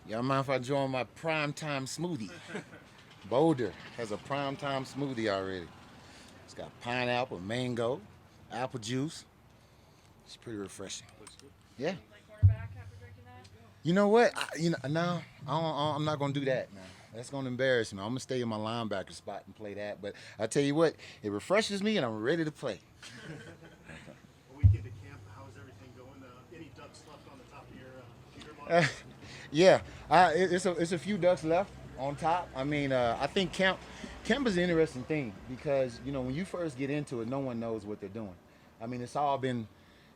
Y'all mind if I join my primetime smoothie? Boulder has a primetime smoothie already. It's got pineapple, mango, apple juice. It's pretty refreshing. Yeah. Like quarterback after drinking that? You know what? No, I'm not gonna do that. Now that's gonna embarrass me. I'm gonna stay in my linebacker spot and play that. But I tell you what, it refreshes me, and I'm ready to play. A week into camp, how's everything going? Any ducks left on the top of your computer monitor? Yeah, it's a few ducks left on top. I mean, I think camp is an interesting thing because when you first get into it, no one knows what they're doing. I mean, it's all been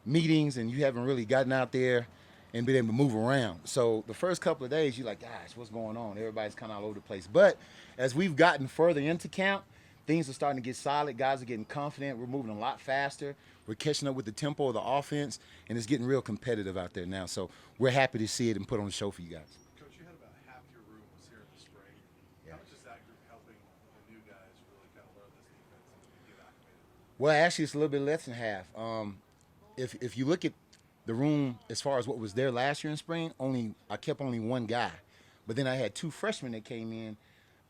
meetings, and you haven't really gotten out there and been able to move around. So the first couple of days, you're like, gosh, what's going on? Everybody's kind of all over the place. But as we've gotten further into camp, things are starting to get solid. Guys are getting confident. We're moving a lot faster. We're catching up with the tempo of the offense, and it's getting real competitive out there now. So we're happy to see it and put on the show for you guys. Coach, you had about half your room was here in the spring. Yeah. How much is that group helping the new guys really kind of learn this defense and get acclimated? Well, actually, it's a little bit less than half. If you look at the room as far as what was there last year in spring, I kept only one guy, but then I had two freshmen that came in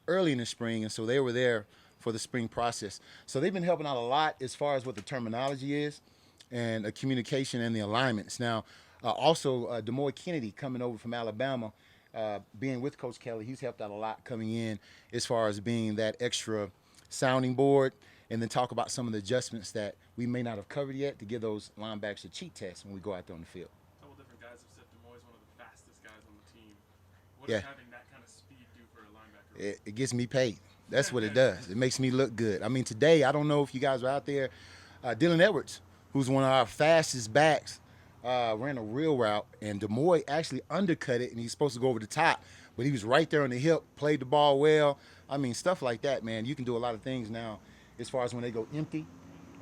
early in the spring, and so they were there for the spring process. So they've been helping out a lot as far as what the terminology is and the communication and the alignments. Now, also Demoy Kennedy coming over from Alabama, being with Coach Kelly, he's helped out a lot coming in as far as being that extra sounding board, and then talk about some of the adjustments that we may not have covered yet to give those linebackers a cheat test when we go out there on the field. A couple different guys have said Demoy's one of the fastest guys on the team. What Yeah. does having that kind of speed do for a linebacker? It gets me paid. That's what it does. It makes me look good. I mean, today, I don't know if you guys were out there. Dylan Edwards, who's one of our fastest backs, ran a real route, and Demoy actually undercut it, and he's supposed to go over the top, but he was right there on the hip, played the ball well. I mean, stuff like that, man. You can do a lot of things now as far as when they go empty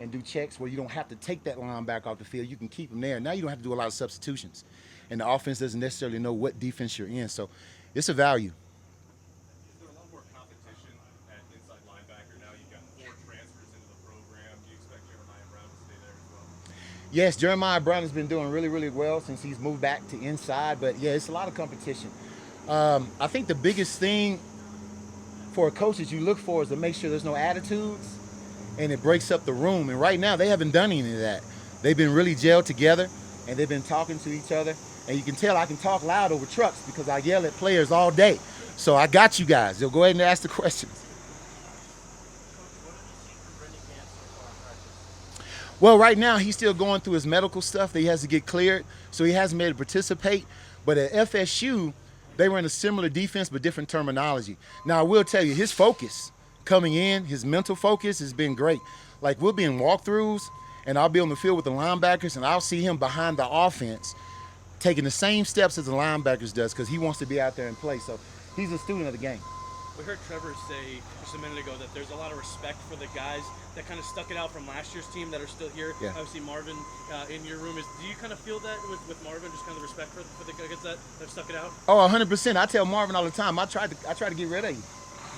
and do checks where you don't have to take that linebacker off the field. You can keep them there. Now you don't have to do a lot of substitutions, and the offense doesn't necessarily know what defense you're in. So it's a value. Is there a lot more competition at inside linebacker now? You've got 4 transfers into the program. Do you expect Jeremiah Brown to stay there as well? Yes, Jeremiah Brown has been doing really, really well since he's moved back to inside. But, yeah, it's a lot of competition. I think the biggest thing for a coach that you look for is to make sure there's no attitudes and it breaks up the room. And right now they haven't done any of that. They've been really gelled together, and they've been talking to each other. And you can tell I can talk loud over trucks because I yell at players all day. So I got you guys. So go ahead and ask the questions. Well, right now he's still going through his medical stuff that he has to get cleared, so he hasn't been able to participate. But at FSU, they were in a similar defense but different terminology. Now, I will tell you, his focus coming in, his mental focus has been great. Like, we'll be in walkthroughs, and I'll be on the field with the linebackers, and I'll see him behind the offense taking the same steps as the linebackers does because he wants to be out there and play. So he's a student of the game. We heard Trevor say just a minute ago that there's a lot of respect for the guys that kind of stuck it out from last year's team that are still here. Yeah. Obviously, Marvin in your room. Do you kind of feel that with Marvin, just kind of respect for the guys that have stuck it out? Oh, 100%. I tell Marvin all the time, I tried to get rid of you.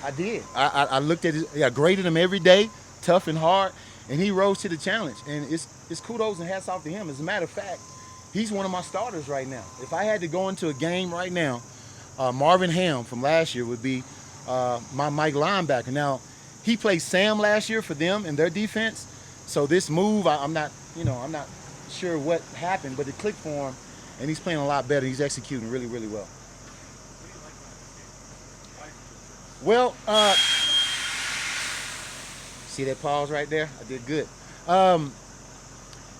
I did. I looked at it, graded him every day, tough and hard, and he rose to the challenge. And it's kudos and hats off to him. As a matter of fact, he's one of my starters right now. If I had to go into a game right now, Marvin Ham from last year would be my Mike linebacker. Now, he played Sam last year for them in their defense. So this move, I'm not sure what happened, but it clicked for him, and he's playing a lot better. He's executing really, really well. Well, see that pause right there? I did good.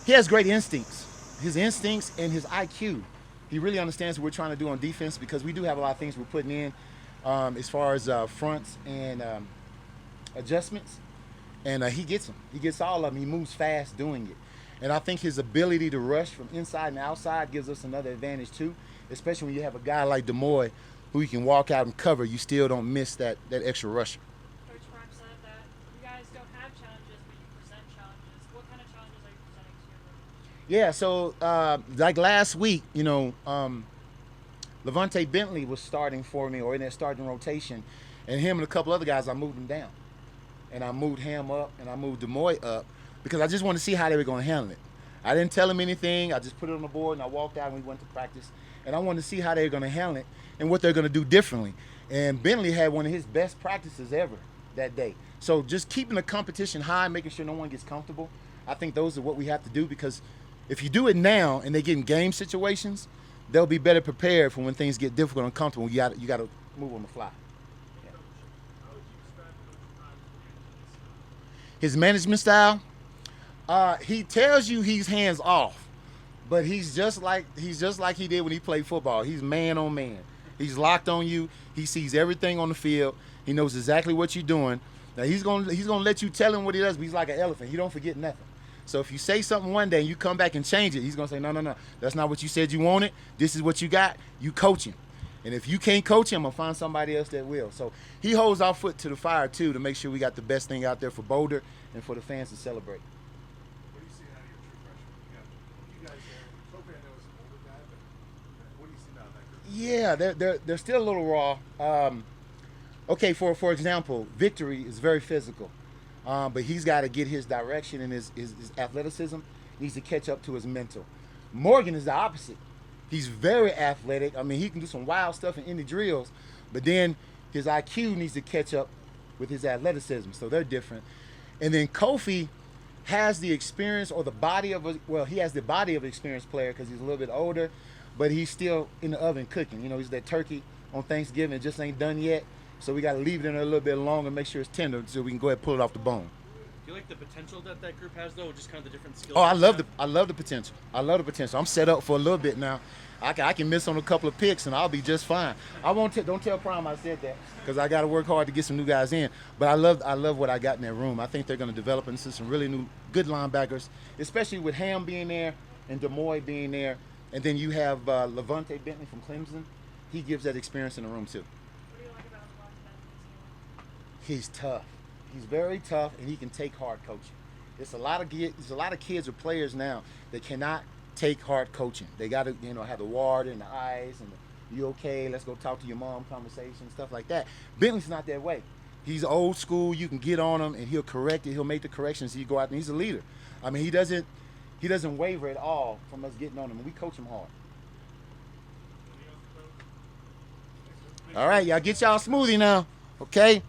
He has great instincts. His instincts and his IQ. He really understands what we're trying to do on defense because we do have a lot of things we're putting in as far as fronts and adjustments. And he gets them. He gets all of them. He moves fast doing it. And I think his ability to rush from inside and outside gives us another advantage too, especially when you have a guy like Demoy who you can walk out and cover. You still don't miss that extra rusher. Coach Prime said that you guys don't have challenges, but you present challenges. What kind of challenges are you presenting to your group? Yeah, so like last week, Levante Bentley was starting for me or in that starting rotation, and him and a couple other guys, I moved them down. And I moved Ham up and I moved Demoy up because I just wanted to see how they were going to handle it. I didn't tell him anything. I just put it on the board and I walked out and we went to practice. and I wanted to see how they're going to handle it and what they're going to do differently. And Bentley had one of his best practices ever that day. So just keeping the competition high, making sure no one gets comfortable, I think those are what we have to do, because if you do it now and they get in game situations, they'll be better prepared for when things get difficult and uncomfortable. You got to move on the fly. Yeah. His management style, he tells you he's hands off, but he's just like he did when he played football. He's man on man. He's locked on you. He sees everything on the field. He knows exactly what you're doing. Now he's gonna let you tell him what he does, but he's like an elephant. He don't forget nothing. So if you say something one day and you come back and change it, he's gonna say, no, that's not what you said you wanted. This is what you got. You coach him. And if you can't coach him, I'm gonna find somebody else that will. So he holds our foot to the fire too, to make sure we got the best thing out there for Boulder and for the fans to celebrate. What do you see out of your true freshmen? You guys there. Tope, I know, is an older guy, but what do you see out of that group? Yeah, they're still a little raw. Okay, for example, Victory is very physical, but he's got to get his direction and his athleticism needs to catch up to his mental. Morgan is the opposite. He's very athletic. I mean, he can do some wild stuff in any drills, but then his IQ needs to catch up with his athleticism, so they're different. And then Kofi has the experience or the body of he has the body of an experienced player because he's a little bit older, but he's still in the oven cooking. You know, he's that turkey on Thanksgiving, it just ain't done yet. So we got to leave it in there a little bit longer and make sure it's tender so we can go ahead and pull it off the bone. Do you like the potential that group has, though, just kind of the different skills? Oh, I love the potential. I love the potential. I'm set up for a little bit now. I can miss on a couple of picks and I'll be just fine. I won't don't tell Prime I said that, because I got to work hard to get some new guys in. But I love what I got in that room. I think they're going to develop into some really new good linebackers, especially with Ham being there and Demoy being there, and then you have Levante Bentley from Clemson. He gives that experience in the room too. What do you like about Levante Bentley's He's tough. He's very tough, and he can take hard coaching. There's a lot of kids or players now that cannot take hard coaching. They got to, have the water in the eyes and the, you okay? Let's go talk to your mom conversation, stuff like that. Bentley's not that way. He's old school. You can get on him, and he'll correct it. He'll make the corrections. He go out, and he's a leader. I mean, he doesn't waver at all from us getting on him. We coach him hard. All right, y'all get y'all a smoothie now, okay?